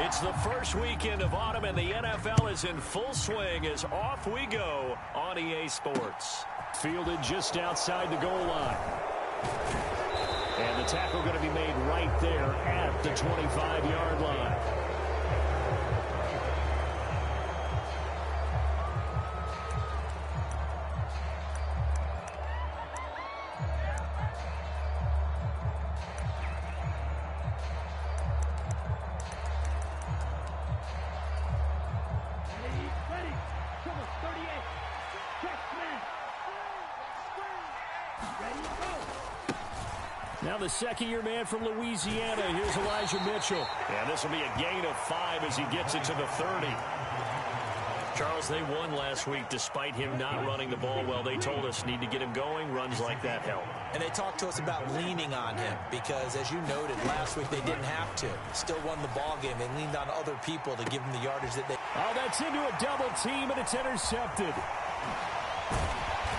It's the first weekend of autumn, and the NFL is in full swing as off we go on EA Sports. Fielded just outside the goal line. And the tackle going to be made right there at the 25-yard line. Now the second-year man from Louisiana. Here's Elijah Mitchell. And this will be a gain of 5 as he gets it to the 30. Charles, they won last week despite him not running the ball well. They told us need to get him going. Runs like that help. And they talked to us about leaning on him because, as you noted, last week they didn't have to. Still won the ball game. They leaned on other people to give them the yardage that they... Oh, that's into a double team, and it's intercepted.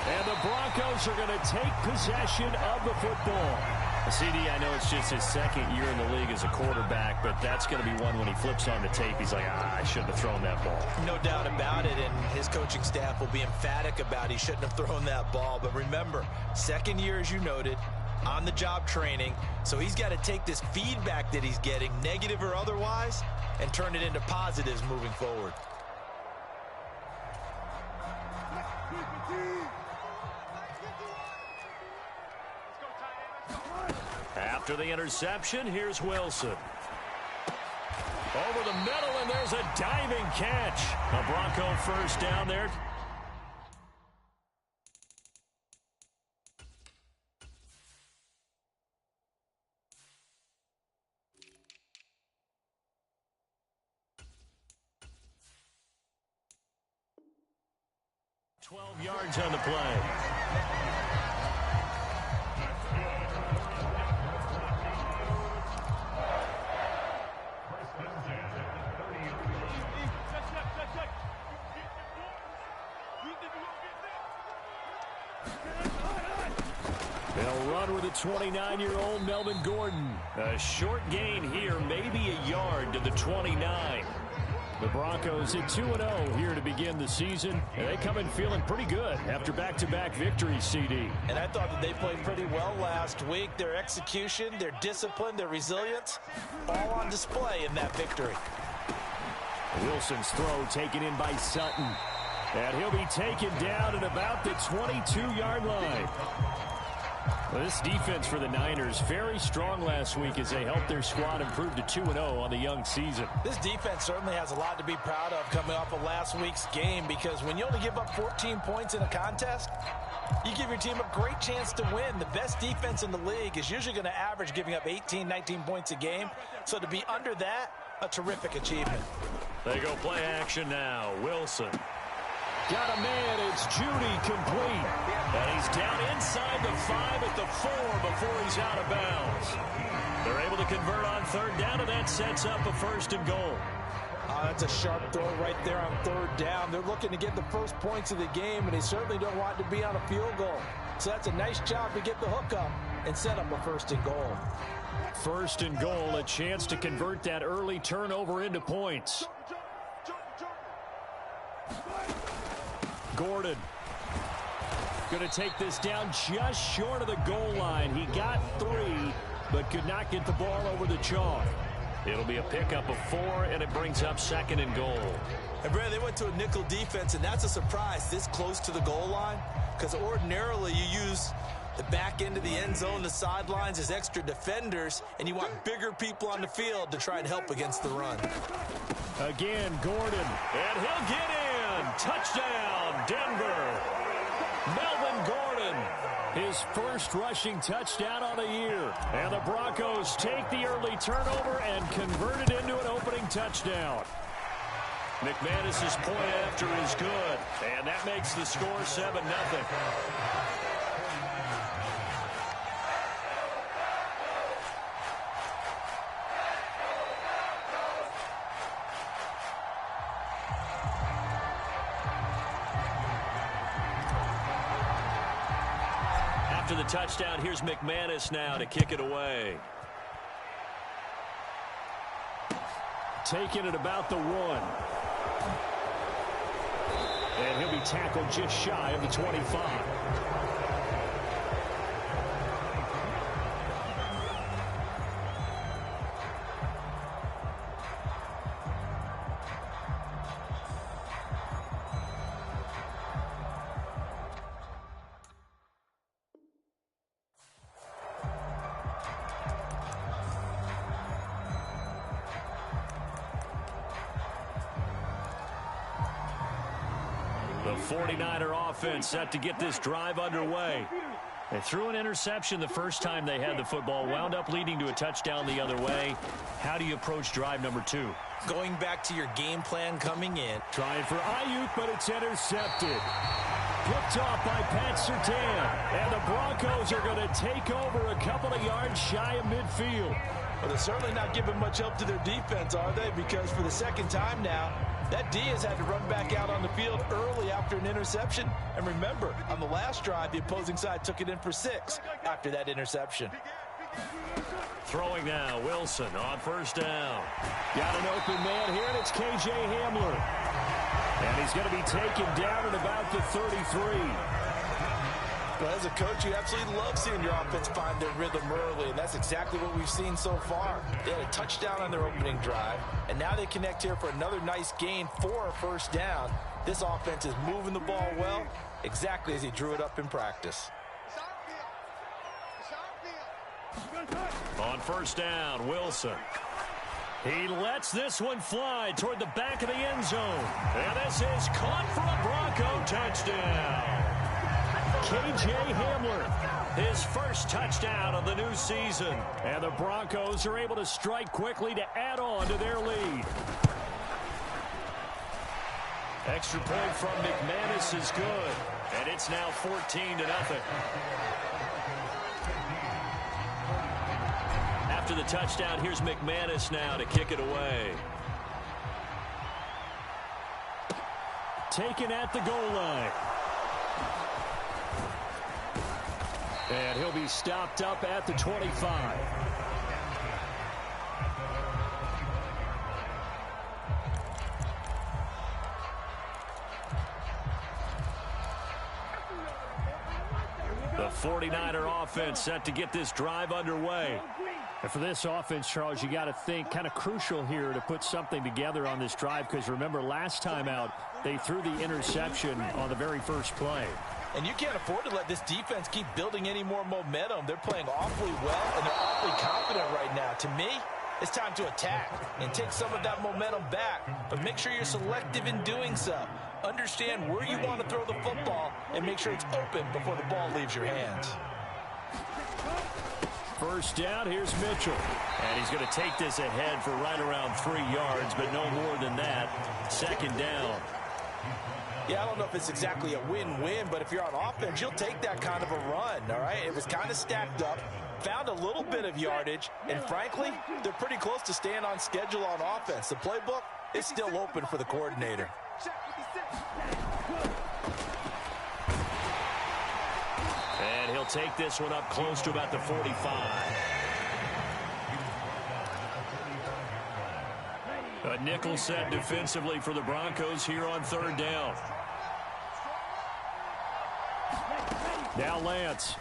And the Broncos are going to take possession of the football. CD, I know it's just his second year in the league as a quarterback, but that's going to be one when he flips on the tape. He's like, I shouldn't have thrown that ball. No doubt about it, and his coaching staff will be emphatic about he shouldn't have thrown that ball. But remember, second year, as you noted, on-the-job training, so he's got to take this feedback that he's getting, negative or otherwise, and turn it into positives moving forward. After the interception, here's Wilson. Over the middle, and there's a diving catch. A Bronco first down there. $12 yards on the play. They'll run with a 29-year-old Melvin Gordon. A short gain here, maybe a yard to the 29. The Broncos at 2-0 here to begin the season, and they come in feeling pretty good after back-to-back victories, CD. And I thought that they played pretty well last week. Their execution, their discipline, their resilience, all on display in that victory. Wilson's throw taken in by Sutton. And he'll be taken down at about the 22-yard line. Well, this defense for the Niners, very strong last week as they helped their squad improve to 2-0 on the young season. This defense certainly has a lot to be proud of coming off of last week's game, because when you only give up 14 points in a contest, you give your team a great chance to win. The best defense in the league is usually going to average giving up 18, 19 points a game. So to be under that, a terrific achievement. They go play action now. Wilson. Got a man, it's Judy, complete. And he's down inside the 5 at the 4 before he's out of bounds. They're able to convert on third down, and that sets up a 1st and goal. That's a sharp throw right there on third down. They're looking to get the first points of the game, and they certainly don't want to be on a field goal. So that's a nice job to get the hook up and set up a 1st and goal. 1st and goal, a chance to convert that early turnover into points. Gordon going to take this down just short of the goal line. He got 3, but could not get the ball over the chalk. It'll be a pickup of 4, and it brings up 2nd and goal. And Brad, they went to a nickel defense, and that's a surprise this close to the goal line, because ordinarily you use the back end of the end zone, the sidelines as extra defenders, and you want bigger people on the field to try and help against the run. Again, Gordon. And he'll get in. Touchdown, Denver. Melvin Gordon. His first rushing touchdown on the year. And the Broncos take the early turnover and convert it into an opening touchdown. McManus's point after is good. And that makes the score 7-0. After the touchdown, here's McManus now to kick it away. taken at about the 1. And he'll be tackled just shy of the 25. The 49er offense set to get this drive underway. They threw an interception the first time they had the football, wound up leading to a touchdown the other way. How do you approach drive number 2? Going back to your game plan coming in. Trying for Ayuk, but it's intercepted. Picked off by Pat Surtain. And the Broncos are going to take over a couple of yards shy of midfield. Well, they're certainly not giving much help to their defense, are they? Because for the second time now, that D has had to run back out on the field early after an interception. And remember, on the last drive, the opposing side took it in for 6 after that interception. Throwing now, Wilson on first down. Got an open man here, and it's KJ Hamler. And he's going to be taken down at about the 33. But as a coach, you absolutely love seeing your offense find their rhythm early, and that's exactly what we've seen so far. They had a touchdown on their opening drive, and now they connect here for another nice gain for a first down. This offense is moving the ball well, exactly as he drew it up in practice. On first down, Wilson. He lets this one fly toward the back of the end zone. And this is caught for a Bronco touchdown. KJ Hamler, his first touchdown of the new season. And the Broncos are able to strike quickly to add on to their lead. Extra point from McManus is good. And it's now 14-0. After the touchdown, here's McManus now to kick it away. Taken at the goal line. And he'll be stopped up at the 25. The 49er offense set to get this drive underway. And for this offense, Charles, you got to think kind of crucial here to put something together on this drive, because remember last time out they threw the interception on the very first play. And you can't afford to let this defense keep building any more momentum. They're playing awfully well, and they're awfully confident right now. To me, it's time to attack and take some of that momentum back. But make sure you're selective in doing so. Understand where you want to throw the football and make sure it's open before the ball leaves your hands. First down, here's Mitchell. And he's going to take this ahead for right around 3 yards, but no more than that. Second down. Yeah, I don't know if it's exactly a win-win, but if you're on offense, you'll take that kind of a run, all right? It was kind of stacked up, found a little bit of yardage, and frankly, they're pretty close to staying on schedule on offense. The playbook is still open for the coordinator. And he'll take this one up close to about the 45. A nickel set defensively for the Broncos here on third down. Now Lance.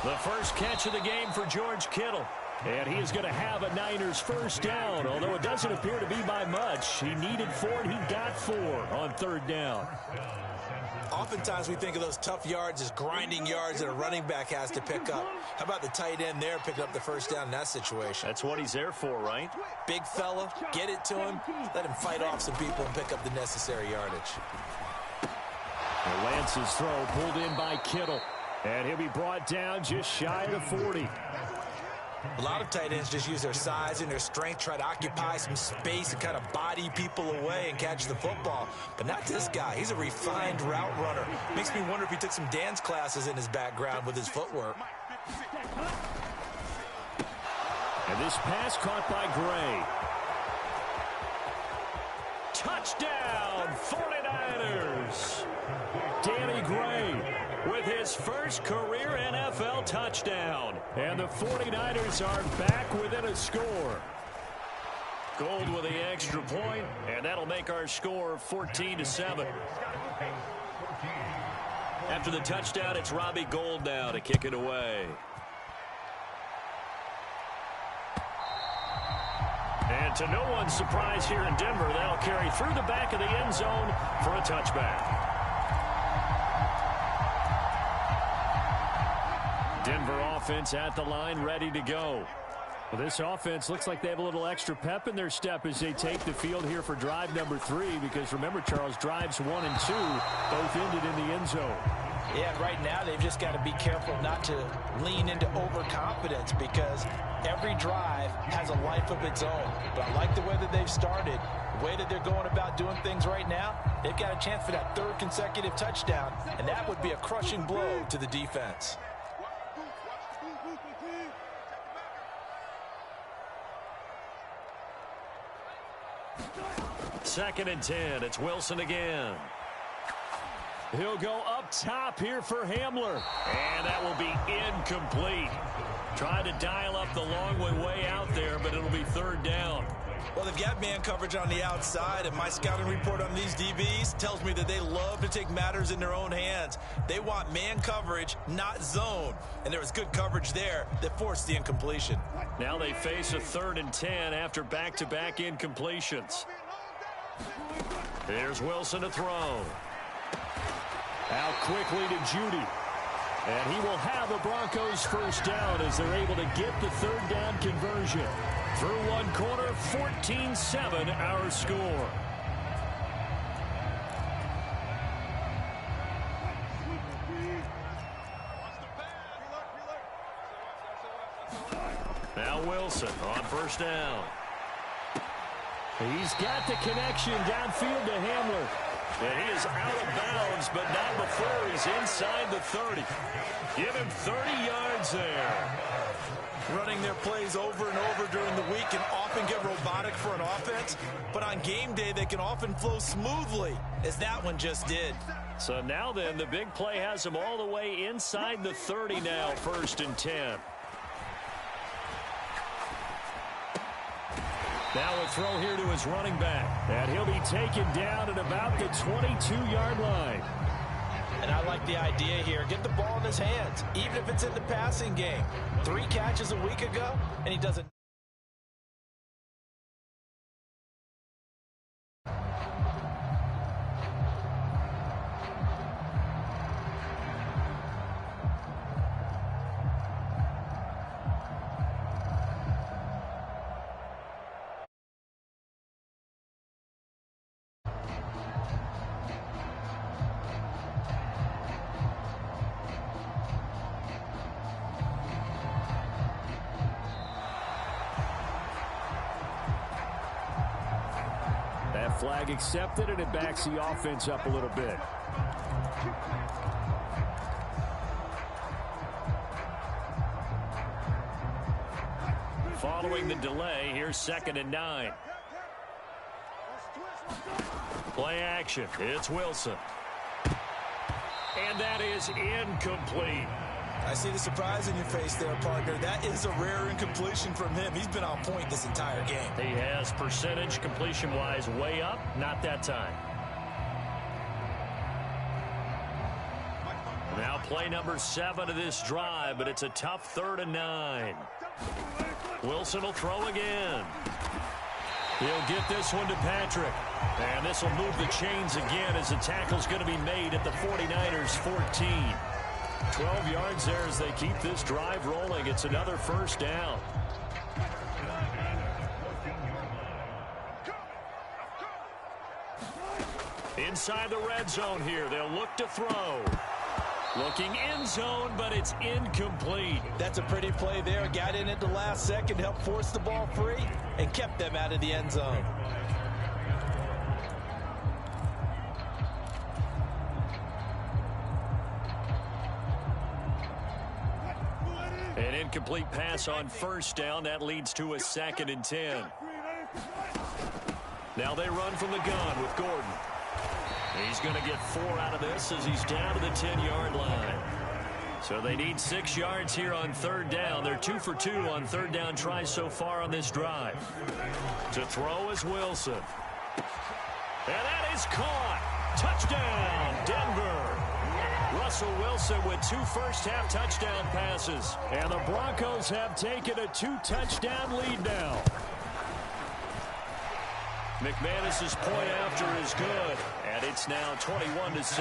The first catch of the game for George Kittle. And he is going to have a Niners first down, although it doesn't appear to be by much. He needed 4, and he got 4 on third down. Oftentimes we think of those tough yards as grinding yards that a running back has to pick up. How about the tight end there picking up the first down in that situation? That's what he's there for, right? Big fella, get it to him, let him fight off some people and pick up the necessary yardage. Lance's throw pulled in by Kittle. And he'll be brought down just shy of the 40. A lot of tight ends just use their size and their strength, try to occupy some space and kind of body people away and catch the football. But not this guy. He's a refined route runner. Makes me wonder if he took some dance classes in his background with his footwork. And this pass caught by Gray. Touchdown, 49ers. Danny Gray with his first career NFL touchdown. And the 49ers are back within a score. Gold with the extra point, and that'll make our score 14-7. After the touchdown, it's Robbie Gould now to kick it away. And to no one's surprise here in Denver, that'll carry through the back of the end zone for a touchback. Denver offense at the line, ready to go. Well, this offense looks like they have a little extra pep in their step as they take the field here for drive number 3, because remember, Charles, drives 1 and 2 both ended in the end zone. Yeah, right now they've just got to be careful not to lean into overconfidence, because every drive has a life of its own. But I like the way that they've started, the way that they're going about doing things right now. They've got a chance for that 3rd consecutive touchdown, and that would be a crushing blow to the defense. Second and 10. It's Wilson again. He'll go up top here for Hamler. And that will be incomplete. Trying to dial up the long way out there, but it'll be 3rd down. Well, they've got man coverage on the outside, and my scouting report on these DBs tells me that they love to take matters in their own hands. They want man coverage, not zone. And there was good coverage there that forced the incompletion. Now they face a 3rd and 10 after back-to-back incompletions. Here's Wilson to throw. Out quickly to Judy. And he will have the Broncos first down as they're able to get the 3rd down conversion. Through one quarter, 14-7 our score. Now Wilson on first down. He's got the connection downfield to Hamler. And he is out of bounds, but not before he's inside the 30. Give him 30 yards there. Running their plays over and over during the week can often get robotic for an offense, but on game day they can often flow smoothly, as that one just did. So now then, the big play has him all the way inside the 30 now, 1st and 10. Now a throw here to his running back. And he'll be taken down at about the 22-yard line. And I like the idea here. Get the ball in his hands, even if it's in the passing game. 3 catches a week ago, and he doesn't. Flag accepted, and it backs the offense up a little bit. Following the delay, here's 2nd and 9. Play action. It's Wilson. And that is incomplete. I see the surprise in your face there, partner. That is a rare incompletion from him. He's been on point this entire game. He has percentage completion-wise way up. Not that time. Now play number 7 of this drive, but it's a tough 3rd and 9. Wilson will throw again. He'll get this one to Patrick. And this will move the chains again as the tackle's going to be made at the 49ers 14. 12 yards there as they keep this drive rolling. It's another 1st down. Inside the red zone here. They'll look to throw. Looking end zone, but it's incomplete. That's a pretty play there. Got in at the last second, helped force the ball free, and kept them out of the end zone. An incomplete pass on 1st down. That leads to a 2nd and 10. Now they run from the gun with Gordon. He's going to get 4 out of this as he's down to the 10-yard line. So they need 6 yards here on third down. They're 2 for 2 on third down tries so far on this drive. To throw is Wilson. And that is caught. Touchdown, Denver. Russell Wilson with 2 first-half touchdown passes. And the Broncos have taken a 2-touchdown lead now. McManus's point after is good. And it's now 21-7.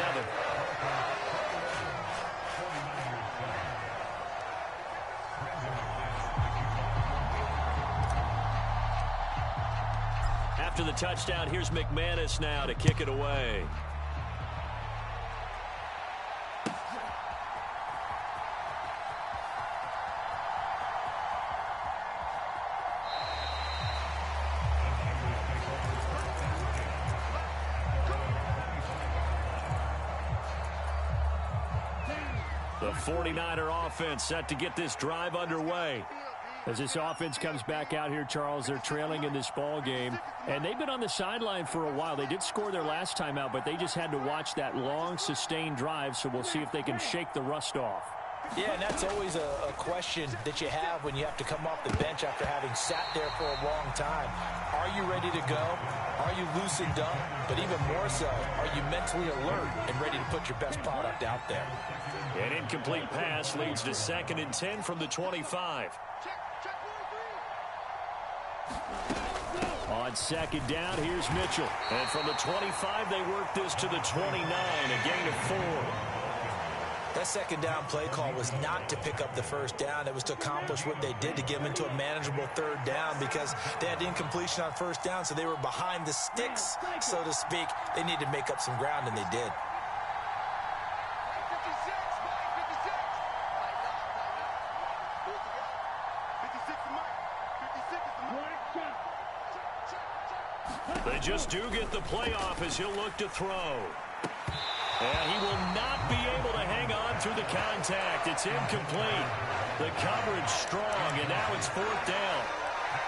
After the touchdown, here's McManus now to kick it away. The 49er offense set to get this drive underway. As this offense comes back out here, Charles, they're trailing in this ball game, and they've been on the sideline for a while. They did score their last time out, but they just had to watch that long, sustained drive, so we'll see if they can shake the rust off. Yeah, and that's always a question that you have when you have to come off the bench after having sat there for a long time. Are you ready to go? Are you loosened up? But even more so, are you mentally alert and ready to put your best product out there? An incomplete pass leads to 2nd and 10 from the 25. On 2nd down, here's Mitchell. And from the 25, they work this to the 29, a gain of 4. That 2nd down play call was not to pick up the first down. It was to accomplish what they did to get them into a manageable 3rd down because they had incompletion on 1st down, so they were behind the sticks, so to speak. They needed to make up some ground, and they did. They just do get the playoff as he'll look to throw. And he will not be able to hang on through the contact. It's incomplete. The coverage strong, and now it's 4th down.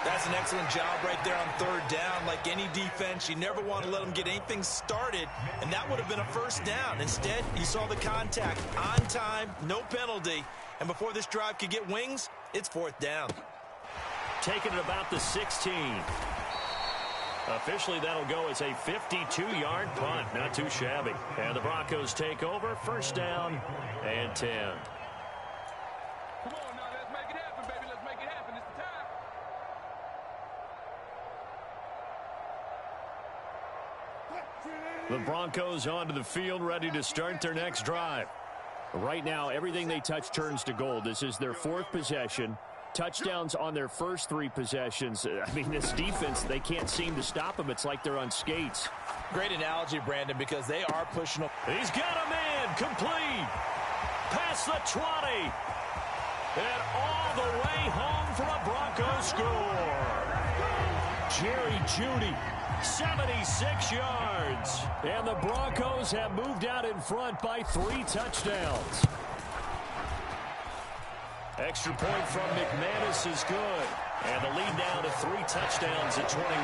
That's an excellent job right there on 3rd down. Like any defense, you never want to let them get anything started, and that would have been a 1st down. Instead, you saw the contact on time, no penalty, and before this drive could get wings, it's 4th down. Taking it about the 16. Officially, that'll go as a 52-yard punt. Not too shabby. And the Broncos take over. 1st down and 10. Come on now, let's make it happen, baby. Let's make it happen. It's the time. The Broncos onto the field, ready to start their next drive. Right now, everything they touch turns to gold. This is their 4th possession. Touchdowns on their first 3 possessions. I mean, this defense, they can't seem to stop them. It's like they're on skates. Great analogy, Brandon, because they are pushing them. He's got a man, complete. Past the 20. And all the way home for a Broncos score. Jerry Jeudy, 76 yards. And the Broncos have moved out in front by 3 touchdowns. Extra point from McManus is good. And the lead now to 3 touchdowns at 21.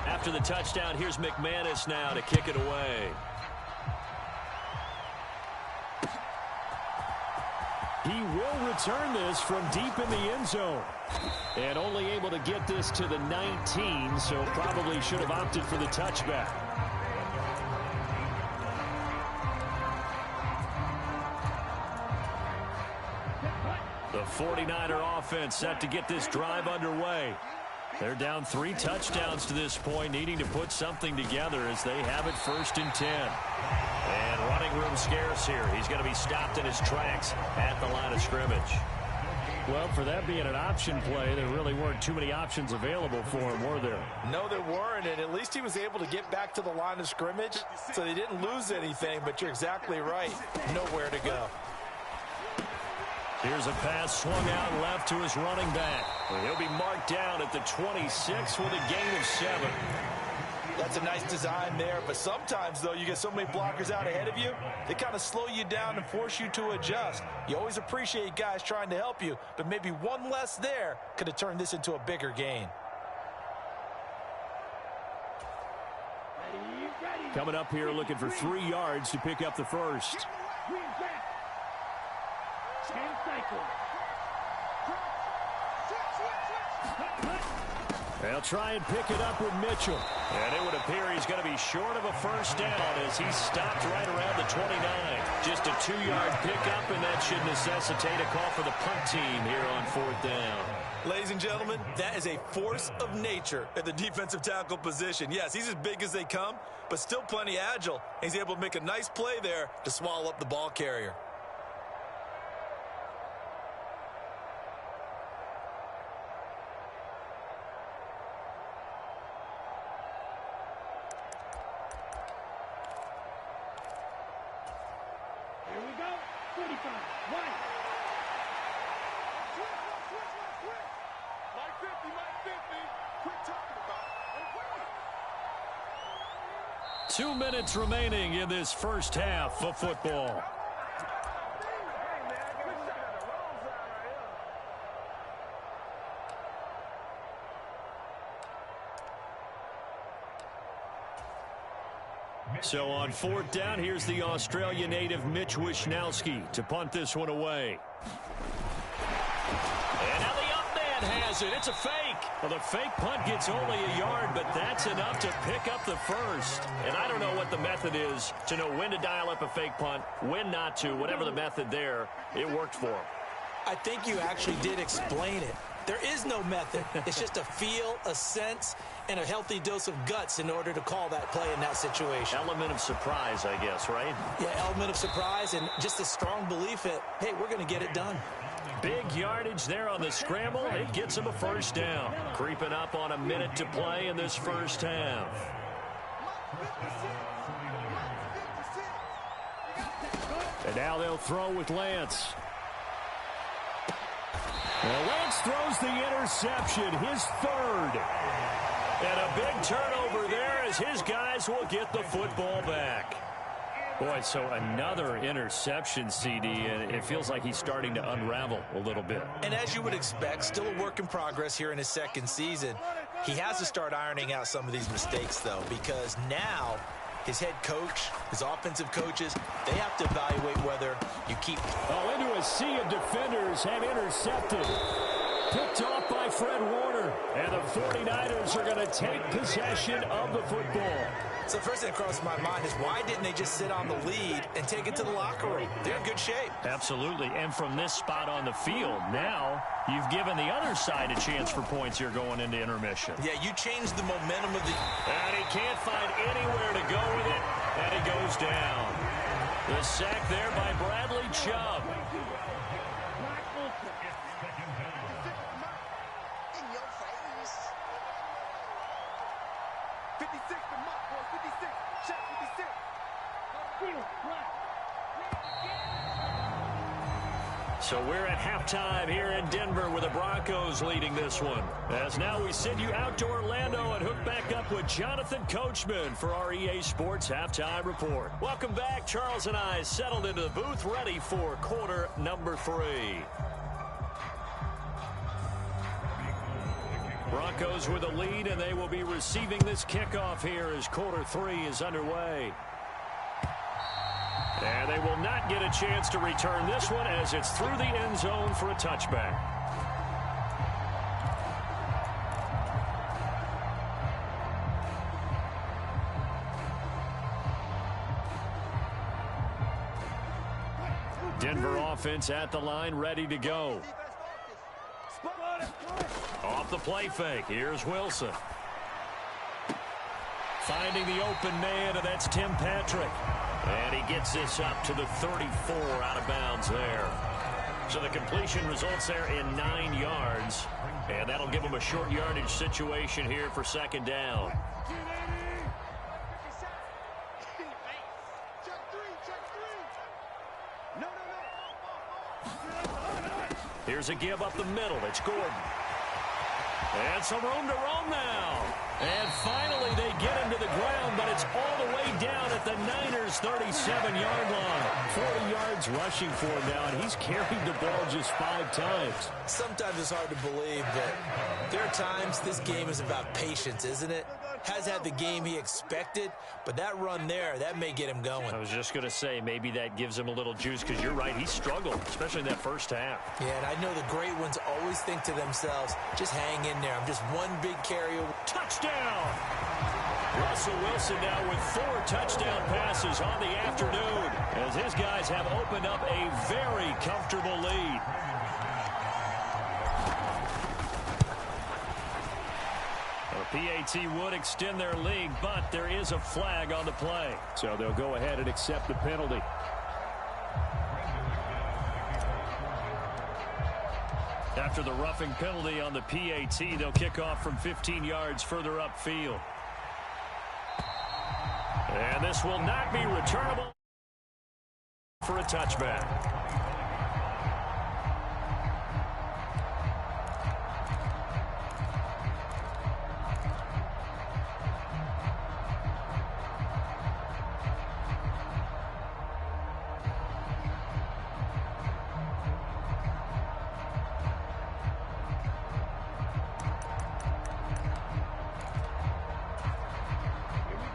After the touchdown, here's McManus now to kick it away. He will return this from deep in the end zone. And only able to get this to the 19, so probably should have opted for the touchback. The 49er offense set to get this drive underway. They're down 3 touchdowns to this point, needing to put something together as they have it 1st and 10. And running room scarce here. He's going to be stopped in his tracks at the line of scrimmage. Well, for that being an option play, there really weren't too many options available for him, were there? No, there weren't, and at least he was able to get back to the line of scrimmage, so they didn't lose anything, but you're exactly right. Nowhere to go. Here's a pass swung out left to his running back. He'll be marked down at the 26 with a gain of 7. That's a nice design there, but sometimes, though, you get so many blockers out ahead of you, they kind of slow you down and force you to adjust. You always appreciate guys trying to help you, but maybe one less there could have turned this into a bigger gain. Ready? Coming up here looking for 3 yards to pick up the first. They'll try and pick it up with Mitchell. And it would appear he's going to be short of a first down as he stopped right around the 29. Just a 2-yard pickup, and that should necessitate a call for the punt team here on 4th down. Ladies and gentlemen, that is a force of nature at the defensive tackle position. Yes, he's as big as they come, but still plenty agile. He's able to make a nice play there to swallow up the ball carrier. Two minutes remaining in this first half of football. So on 4th down, here's the Australia native Mitch Wishnowski to punt this one away. And now the up man has it. It's a fake. Well, the fake punt gets only a yard, but that's enough to pick up the first. And I don't know what the method is to know when to dial up a fake punt, when not to. Whatever the method there, it worked for him. I think you actually did explain it. There is no method. It's just a feel, a sense, and a healthy dose of guts in order to call that play in that situation. Element of surprise, I guess, right? Yeah, element of surprise and just a strong belief that, hey, we're going to get it done. Big yardage there on the scramble. It gets him a first down. Creeping up on a minute to play in this first half. And now they'll throw with Lance. Well, Lance throws the interception, his 3rd. And a big turnover there as his guys will get the football back. Boy, so another interception, CD, and it feels like he's starting to unravel a little bit. And as you would expect, still a work in progress here in his 2nd season. He has to start ironing out some of these mistakes, though, because now his head coach, his offensive coaches, they have to evaluate whether you keep. Oh, into a sea of defenders have intercepted. Picked off by Fred Warner. And the 49ers are going to take possession of the football. So the first thing that crosses my mind is why didn't they just sit on the lead and take it to the locker room? They're in good shape. Absolutely. And from this spot on the field, now you've given the other side a chance for points here going into intermission. Yeah, you changed the momentum of the. And he can't find anywhere to go with it. And he goes down. The sack there by Bradley Chubb. So we're at halftime here in Denver with the Broncos leading this one. As now we send you out to Orlando and hook back up with Jonathan Coachman for our EA Sports Halftime Report. Welcome back. Charles and I settled into the booth ready for quarter number 3. Broncos with a lead, and they will be receiving this kickoff here as quarter 3 is underway. And they will not get a chance to return this one as it's through the end zone for a touchback. Denver offense at the line, ready to go. Off the play fake, here's Wilson. Finding the open man, and that's Tim Patrick. And he gets this up to the 34 out of bounds there. So the completion results there in 9 yards. And that'll give him a short yardage situation here for 2nd down. Here's a give up the middle. It's Gordon. And some room to roam now. And finally they get him to the ground, but it's all the way down at the Niners' 37-yard line. 40 yards rushing for him now, and he's carried the ball just 5 times. Sometimes it's hard to believe, but there are times this game is about patience, isn't it? has had the game he expected, but that run there, that may get him going. I was just going to say, maybe that gives him a little juice, because you're right, he struggled, especially in that first half. Yeah, and I know the great ones always think to themselves, just hang in there. I'm just one big carry. Touchdown! Russell Wilson now with 4 touchdown passes on the afternoon, as his guys have opened up a very comfortable lead. PAT would extend their lead, but there is a flag on the play. So they'll go ahead and accept the penalty. After the roughing penalty on the PAT, they'll kick off from 15 yards further upfield. And this will not be returnable for a touchback.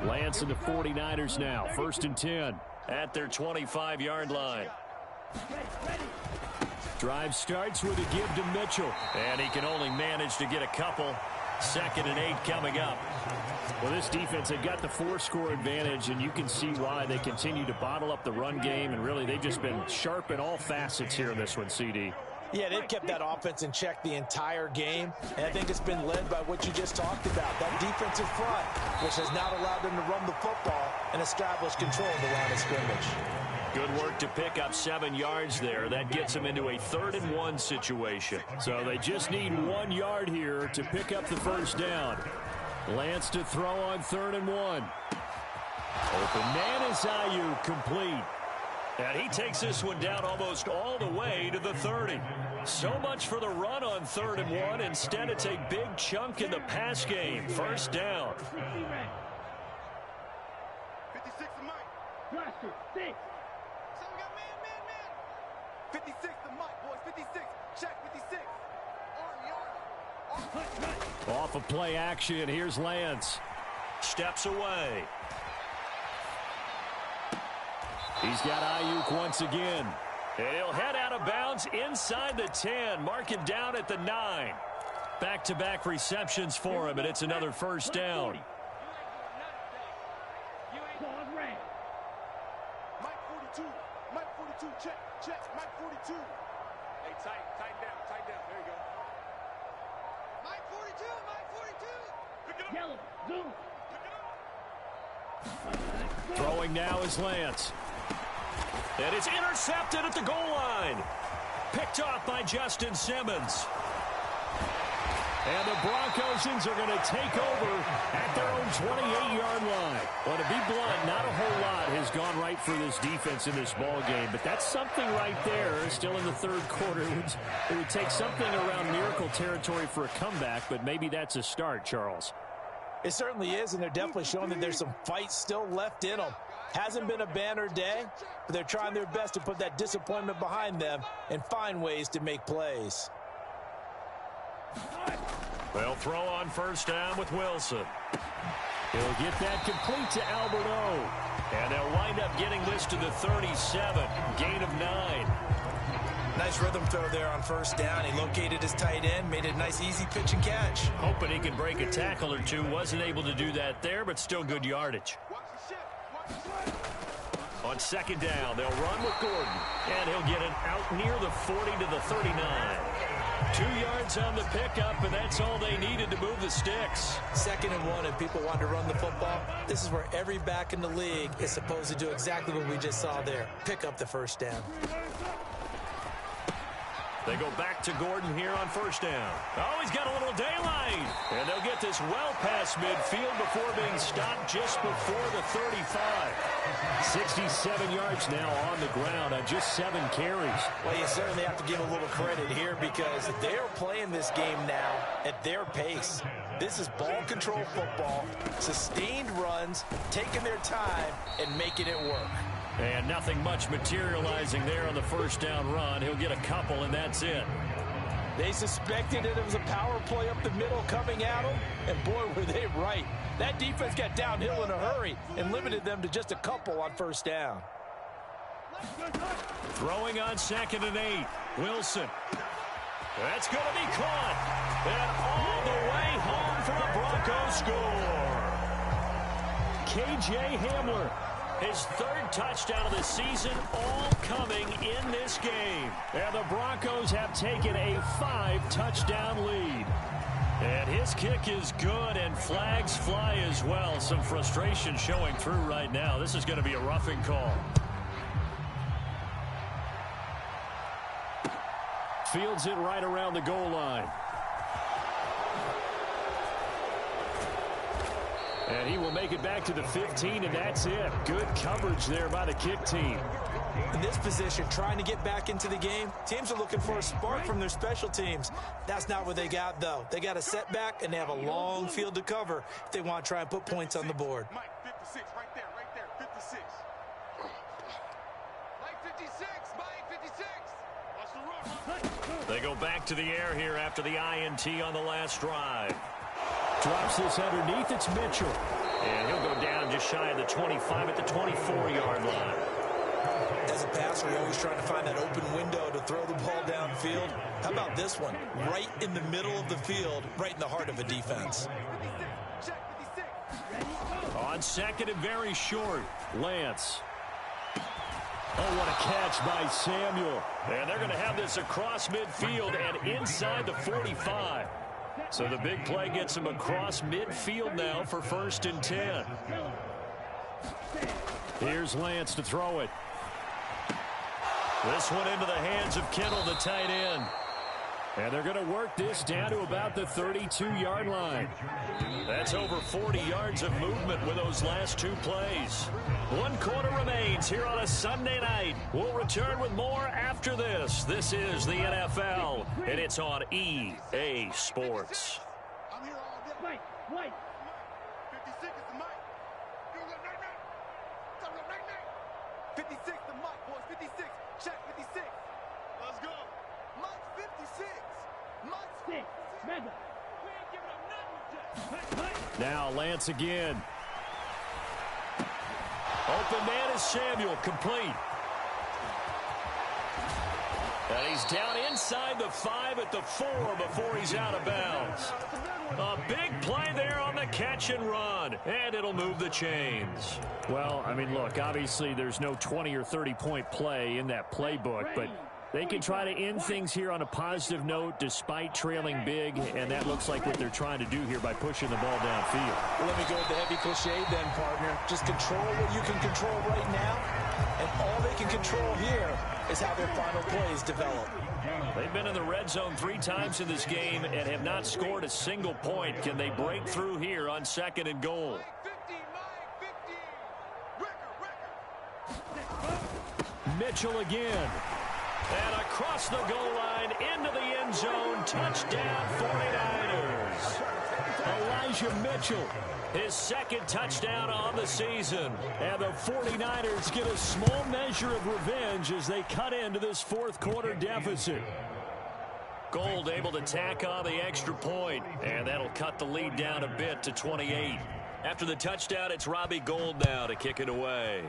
Lance and the 49ers now. 1st and 10. At their 25-yard line. Drive starts with a give to Mitchell. And he can only manage to get a couple. 2nd and 8 coming up. Well, this defense, they've got the 4-score advantage, and you can see why they continue to bottle up the run game. And really, they've just been sharp in all facets here in this one, CD. Yeah, they've kept that offense in check the entire game, and I think it's been led by what you just talked about, that defensive front, which has not allowed them to run the football and establish control of the line of scrimmage. Good work to pick up 7 yards there. That gets them into a 3rd and 1 situation. So they just need 1 yard here to pick up the 1st down. Lance to throw on 3rd and 1. Open man is Ayuk, complete. And he takes this one down almost all the way to the 30. So much for the run on 3rd and 1. Instead, it's a big chunk in the pass game. 1st down. 56 to Mike. Roster, 6. So we got man. 56 to Mike, boys. 56. Check 56. Army. Off of play action, here's Lance. Steps away. He's got Ayuk once again. And he'll head out of bounds inside the 10. Mark him down at the 9. Back-to-back receptions for him, and it's another 1st down. Mike 42. Mike 42. Check. Mike 42. Hey, tighten down. There you go. Mike 42. Pick it up. Yellow. Zoom. Pick it up. Throwing now is Lance. And it's intercepted at the goal line. Picked off by Justin Simmons. And the Broncos are going to take over at their own 28-yard line. Well, to be blunt, not a whole lot has gone right for this defense in this ball game, but that's something right there. Still in the 3rd quarter. It would take something around miracle territory for a comeback, but maybe that's a start, Charles. It certainly is, and they're definitely showing that there's some fight still left in them. Hasn't been a banner day, but they're trying their best to put that disappointment behind them and find ways to make plays. They'll throw on 1st down with Wilson. He'll get that complete to Alberto. And they'll wind up getting this to the 37. Gain of 9. Nice rhythm throw there on 1st down. He located his tight end, made a nice easy pitch and catch. Hoping he can break a tackle or two. Wasn't able to do that there, but still good yardage. On 2nd down, they'll run with Gordon. And he'll get it out near the 40 to the 39. 2 yards on the pickup, and that's all they needed to move the sticks. 2nd and 1, and people want to run the football. This is where every back in the league is supposed to do exactly what we just saw there. Pick up the 1st down. They go back to Gordon here on 1st down. Oh, he's got a little daylight. And they'll get this well past midfield before being stopped just before the 35. 67 yards now on the ground on just 7 carries. Well, you certainly have to give a little credit here because they're playing this game now at their pace. This is ball control football, sustained runs, taking their time, and making it work. And nothing much materializing there on the 1st down run. He'll get a couple, and that's it. They suspected it was a power play up the middle coming at them, and boy, were they right. That defense got downhill in a hurry and limited them to just a couple on first down. Throwing on 2nd and 8. Wilson. That's going to be caught. And all the way home for a Broncos score. K.J. Hamler, his 3rd touchdown of the season, all coming in this game. And the Broncos have taken a 5-touchdown lead. And his kick is good, and flags fly as well. Some frustration showing through right now. This is going to be a roughing call. Fields it right around the goal line. And he will make it back to the 15, and that's it. Good coverage there by the kick team. In this position, trying to get back into the game, teams are looking for a spark from their special teams. That's not what they got, though. They got a setback, and they have a long field to cover if they want to try and put points on the board. Mike, 56, right there, 56. Mike, 56, Mike, 56. Watch the run. They go back to the air here after the INT on the last drive. Drops this underneath. It's Mitchell. And he'll go down just shy of the 25 at the 24-yard line. As a passer, you're always trying to find that open window to throw the ball downfield. How about this one? Right in the middle of the field, right in the heart of a defense. On 2nd and very short, Lance. Oh, what a catch by Samuel. And they're going to have this across midfield and inside the 45. So the big play gets him across midfield now for 1st and 10. Here's Lance to throw it. This one into the hands of Kittle, the tight end. And they're going to work this down to about the 32-yard line. That's over 40 yards of movement with those last 2 plays. 1 quarter remains here on a Sunday night. We'll return with more after this. This is the NFL, and it's on EA Sports. I'm here all day. Wait. 56 is the mic. You go night. 56 the mic, boys. 56. Check 56. Let's go. Mike 56. Mike 6. Mega. We ain't giving up nothing. Now Lance again. Open man is Samuel, complete. And he's down inside the 5 at the 4 before he's out of bounds. A big play there on the catch and run, and it'll move the chains. Well, I mean, look, obviously there's no 20 or 30-point play in that playbook, but they can try to end things here on a positive note despite trailing big, and that looks like what they're trying to do here by pushing the ball downfield. Well, let me go with the heavy cliche then, partner. Just control what you can control right now, and all they can control here is how their final plays develop. They've been in the red zone 3 times in this game and have not scored a single point. Can they break through here on 2nd and goal? Mitchell again. And across the goal line, into the end zone, touchdown 49ers. Elijah Mitchell, his 2nd touchdown on the season. And the 49ers get a small measure of revenge as they cut into this 4th quarter deficit. Gold able to tack on the extra point, and that'll cut the lead down a bit to 28. After the touchdown, it's Robbie Gould now to kick it away.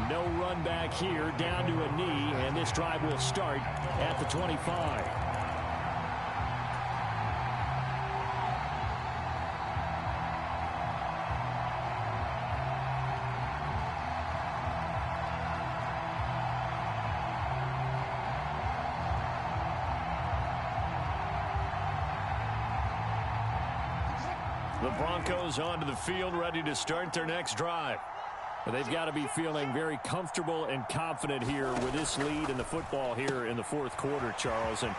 No run back here, down to a knee, and this drive will start at the 25. The Broncos onto the field, ready to start their next drive. They've got to be feeling very comfortable and confident here with this lead in the football here in the 4th quarter, Charles. And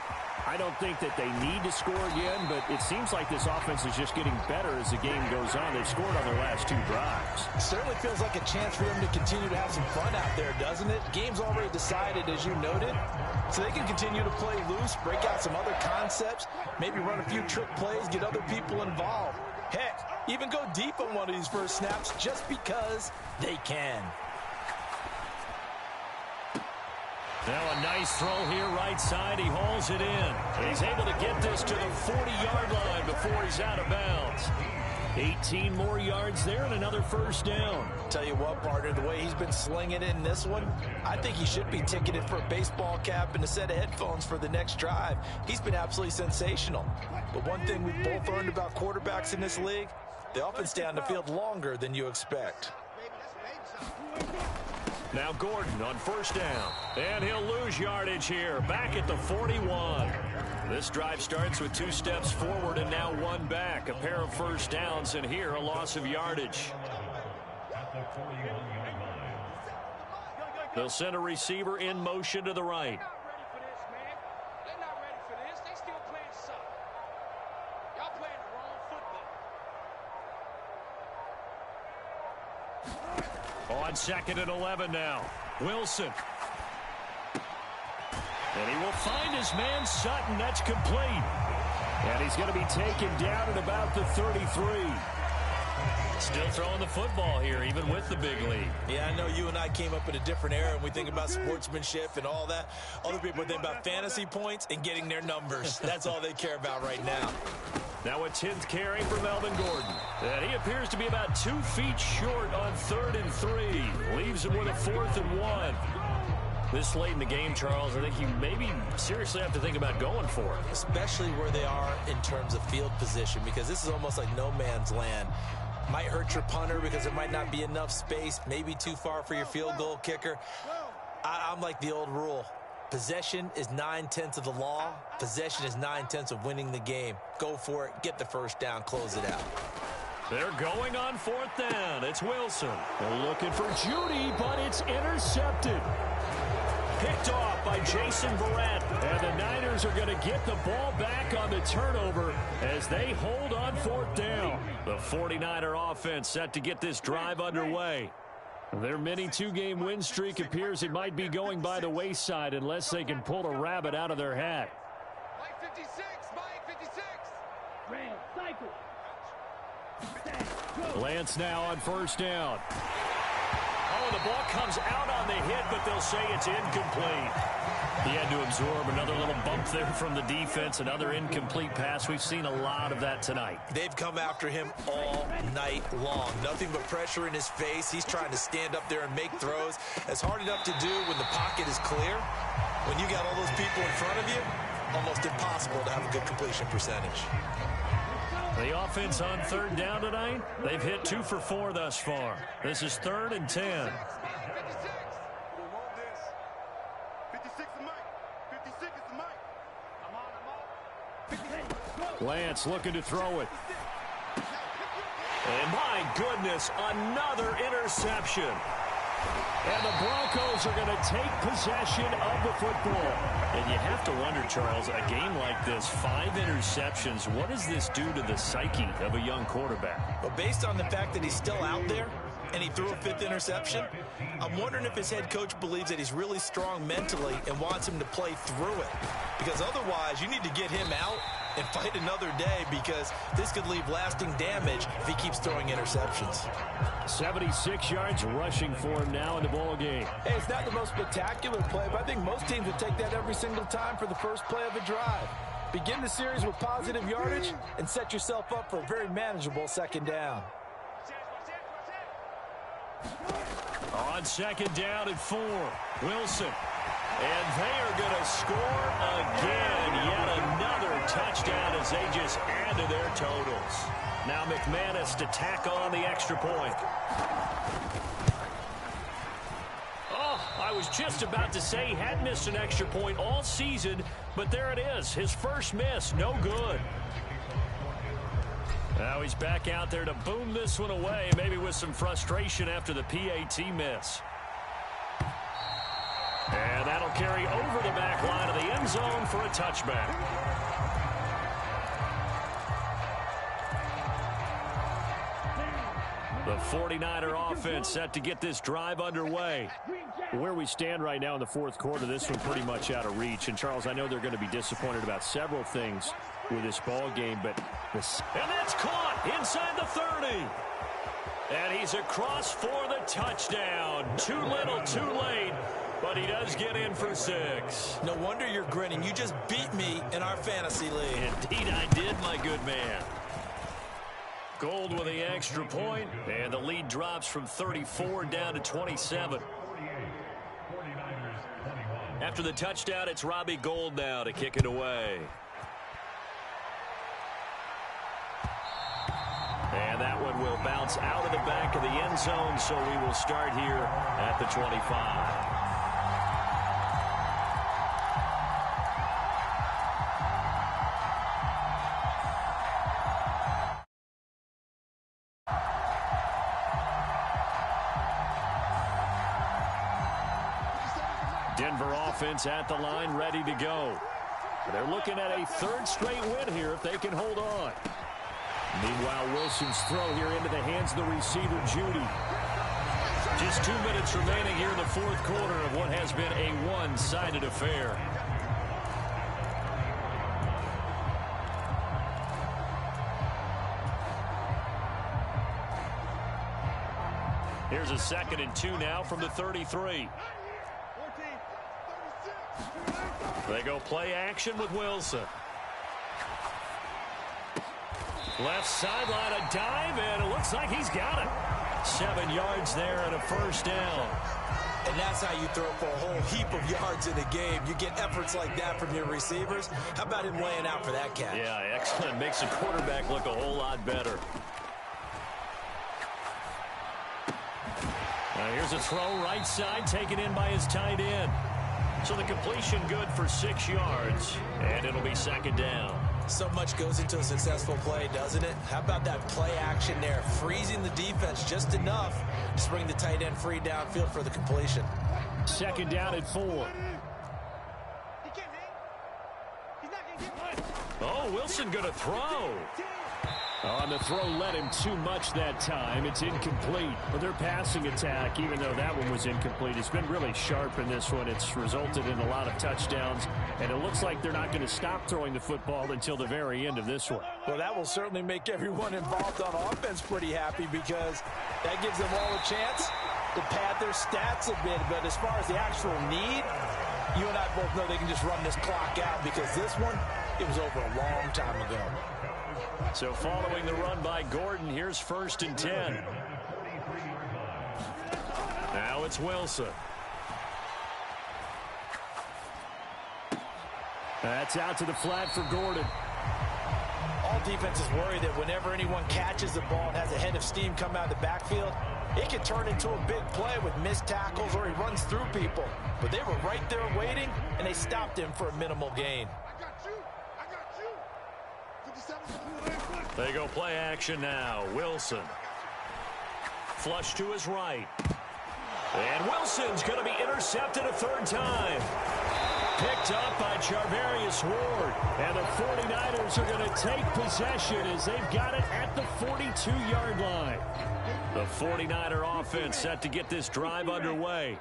I don't think that they need to score again, but it seems like this offense is just getting better as the game goes on. They've scored on their last 2 drives. It certainly feels like a chance for them to continue to have some fun out there, doesn't it? Game's already decided, as you noted, so they can continue to play loose, break out some other concepts, maybe run a few trick plays, get other people involved. Heck, even go deep on one of these first snaps just because they can. Now a nice throw here right side. He hauls it in. He's able to get this to the 40-yard line before he's out of bounds. 18 more yards there and another first down. Tell you what, partner, the way he's been slinging it in this one, I think he should be ticketed for a baseball cap and a set of headphones for the next drive. He's been absolutely sensational. But one thing we've both learned about quarterbacks in this league, they often stay on the field longer than you expect. Now Gordon on first down. And he'll lose yardage here. Back at the 41. This drive starts with 2 steps forward and now 1 back. A pair of first downs, and here a loss of yardage. They'll send a receiver in motion to the right. They're not ready for this. They still playing soccer. Y'all playing the wrong football. On 2nd and 11 now. Wilson. And he will find his man Sutton. That's complete. And he's going to be taken down at about the 33. Still throwing the football here, even with the big lead. Yeah, I know you and I came up in a different era, and we think about sportsmanship and all that. Other people think about fantasy points and getting their numbers. That's all they care about right now. Now a 10th carry for Melvin Gordon. And he appears to be about 2 feet short on 3rd and 3. Leaves him with a 4th and 1. This late in the game, Charles, I think you maybe seriously have to think about going for it. Especially where they are in terms of field position, because this is almost like no man's land. Might hurt your punter because there might not be enough space, maybe too far for your field goal kicker. I'm like the old rule. Possession is 9/10 of the law. Possession is 9/10 of winning the game. Go for it, get the first down, close it out. They're going on 4th down. It's Wilson. They're looking for Judy, but it's intercepted. Picked off by Jason Verrett. And the Niners are going to get the ball back on the turnover as they hold on 4th down. The 49er offense set to get this drive underway. Their mini 2-game win streak appears it might be going by the wayside unless they can pull a rabbit out of their hat. Mike 56, Mike 56. Red cycle. Lance now on first down. Oh, the ball comes out on the hit, but they'll say it's incomplete. He had to absorb another little bump there from the defense, another incomplete pass. We've seen a lot of that tonight. They've come after him all night long. Nothing but pressure in his face. He's trying to stand up there and make throws. It's hard enough to do when the pocket is clear. When you got all those people in front of you, almost impossible to have a good completion percentage. The offense on 3rd down tonight, they've hit 2 for 4 thus far. This is 3rd and 10. 56. Lance looking to throw it. And my goodness, another interception. And the Broncos are going to take possession of the football. And you have to wonder, Charles, a game like this, 5 interceptions, what does this do to the psyche of a young quarterback? But based on the fact that he's still out there and he threw a 5th interception, I'm wondering if his head coach believes that he's really strong mentally and wants him to play through it. Because otherwise, you need to get him out and fight another day, because this could leave lasting damage if he keeps throwing interceptions. 76 yards rushing for him now in the ball game. Hey, it's not the most spectacular play, but I think most teams would take that every single time for the first play of a drive. Begin the series with positive yardage and set yourself up for a very manageable 2nd down. On 2nd down and 4, Wilson. And they are going to score again. Yet another touchdown as they just add to their totals. Now McManus to tack on the extra point. Oh, I was just about to say he had missed an extra point all season, but there it is. His first miss, no good. Now he's back out there to boom this one away, maybe with some frustration after the PAT miss. And that'll carry over the back line of the end zone for a touchback. The 49er offense set to get this drive underway. Where we stand right now in the 4th quarter, this one pretty much out of reach. And, Charles, I know they're going to be disappointed about several things with this ball game, but this... And that's caught inside the 30. And he's across for the touchdown. Too little, too late. But he does get in for 6. No wonder you're grinning. You just beat me in our fantasy league. Indeed I did, my good man. Gold with the extra point, and the lead drops from 34 down to 27. After the touchdown, it's Robbie Gould now to kick it away. And that one will bounce out of the back of the end zone, so we will start here at the 25. Denver offense at the line, ready to go. They're looking at a 3rd straight win here if they can hold on. Meanwhile, Wilson's throw here into the hands of the receiver, Judy. Just 2 minutes remaining here in the 4th quarter of what has been a one-sided affair. Here's a 2nd and 2 now from the 33. They go play action with Wilson. Left sideline, a dive, and it looks like he's got it. 7 yards there and a 1st down. And that's how you throw for a whole heap of yards in a game. You get efforts like that from your receivers. How about him laying out for that catch? Yeah, excellent. Makes the quarterback look a whole lot better. Now here's a throw right side, taken in by his tight end. So the completion good for 6 yards, and it'll be 2nd down. So much goes into a successful play, doesn't it? How about that play action there, freezing the defense just enough to bring the tight end free downfield for the completion. 2nd down at 4. Oh, Wilson going to throw. On the throw, led him too much that time. It's incomplete. But their passing attack, even though that one was incomplete, has been really sharp in this one. It's resulted in a lot of touchdowns, and it looks like they're not going to stop throwing the football until the very end of this one. Well, that will certainly make everyone involved on offense pretty happy, because that gives them all a chance to pad their stats a bit. But as far as the actual need, you and I both know they can just run this clock out, because this one, it was over a long time ago. So following the run by Gordon, here's 1st and 10. Now it's Wilson. That's out to the flat for Gordon. All defenses worry that whenever anyone catches the ball and has a head of steam come out of the backfield, it can turn into a big play with missed tackles or he runs through people. But they were right there waiting, and they stopped him for a minimal gain. They go play action now. Wilson. Flush to his right. And Wilson's going to be intercepted a 3rd time. Picked up by Charvarius Ward. And the 49ers are going to take possession as they've got it at the 42-yard line. The 49er offense set to get this drive underway.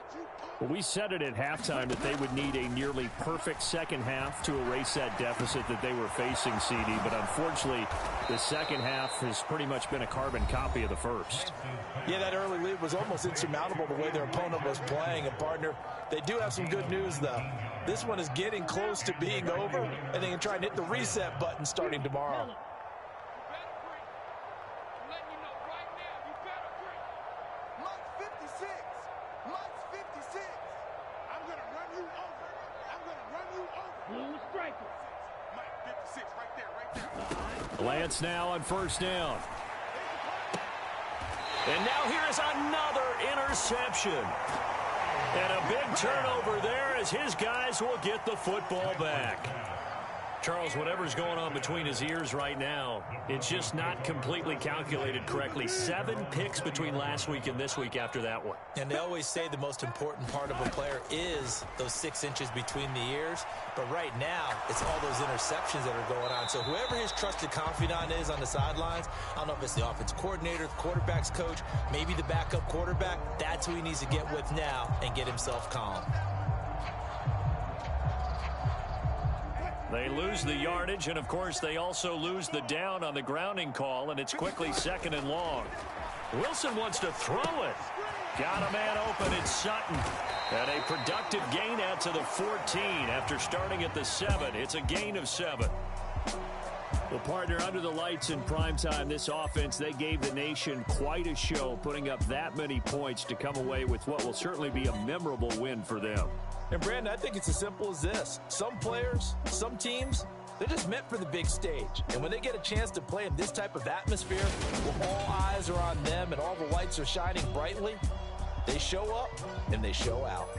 Well, we said it at halftime that they would need a nearly perfect second half to erase that deficit that they were facing, CD. But unfortunately, the second half has pretty much been a carbon copy of the first. Yeah, that early lead was almost insurmountable the way their opponent was playing. And, partner, they do have some good news, though. This one is getting close to being over, and they can try and hit the reset button starting tomorrow. Lance now on 1st down. And now here is another interception. And a big turnover there as his guys will get the football back. Charles, whatever's going on between his ears right now, it's just not completely calculated correctly. 7 picks between last week and this week after that one. And they always say the most important part of a player is those 6 inches between the ears. But right now, it's all those interceptions that are going on. So whoever his trusted confidant is on the sidelines, I don't know if it's the offense coordinator, the quarterback's coach, maybe the backup quarterback, that's who he needs to get with now and get himself calm. They lose the yardage, and, of course, they also lose the down on the grounding call, and it's quickly 2nd and long. Wilson wants to throw it. Got a man open. It's Sutton. And a productive gain out to the 14 after starting at the 7. It's a gain of 7. Well, partner, under the lights in primetime, this offense, they gave the nation quite a show, putting up that many points to come away with what will certainly be a memorable win for them. And, Brandon, I think it's as simple as this. Some players, some teams, they're just meant for the big stage. And when they get a chance to play in this type of atmosphere, where all eyes are on them and all the lights are shining brightly, they show up and they show out.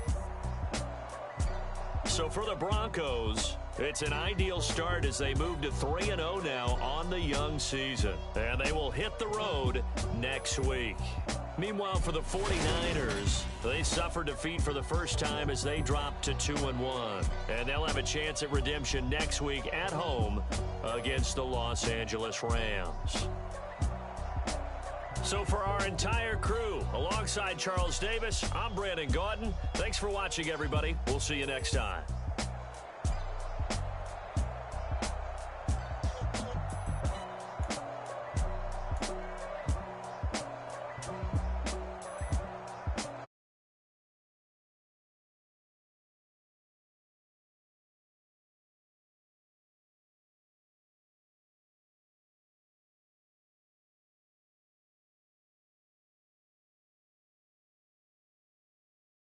So for the Broncos, it's an ideal start as they move to 3-0 now on the young season. And they will hit the road next week. Meanwhile, for the 49ers, they suffered defeat for the first time as they dropped to 2-1. And they'll have a chance at redemption next week at home against the Los Angeles Rams. So for our entire crew, alongside Charles Davis, I'm Brandon Gaudin. Thanks for watching, everybody. We'll see you next time.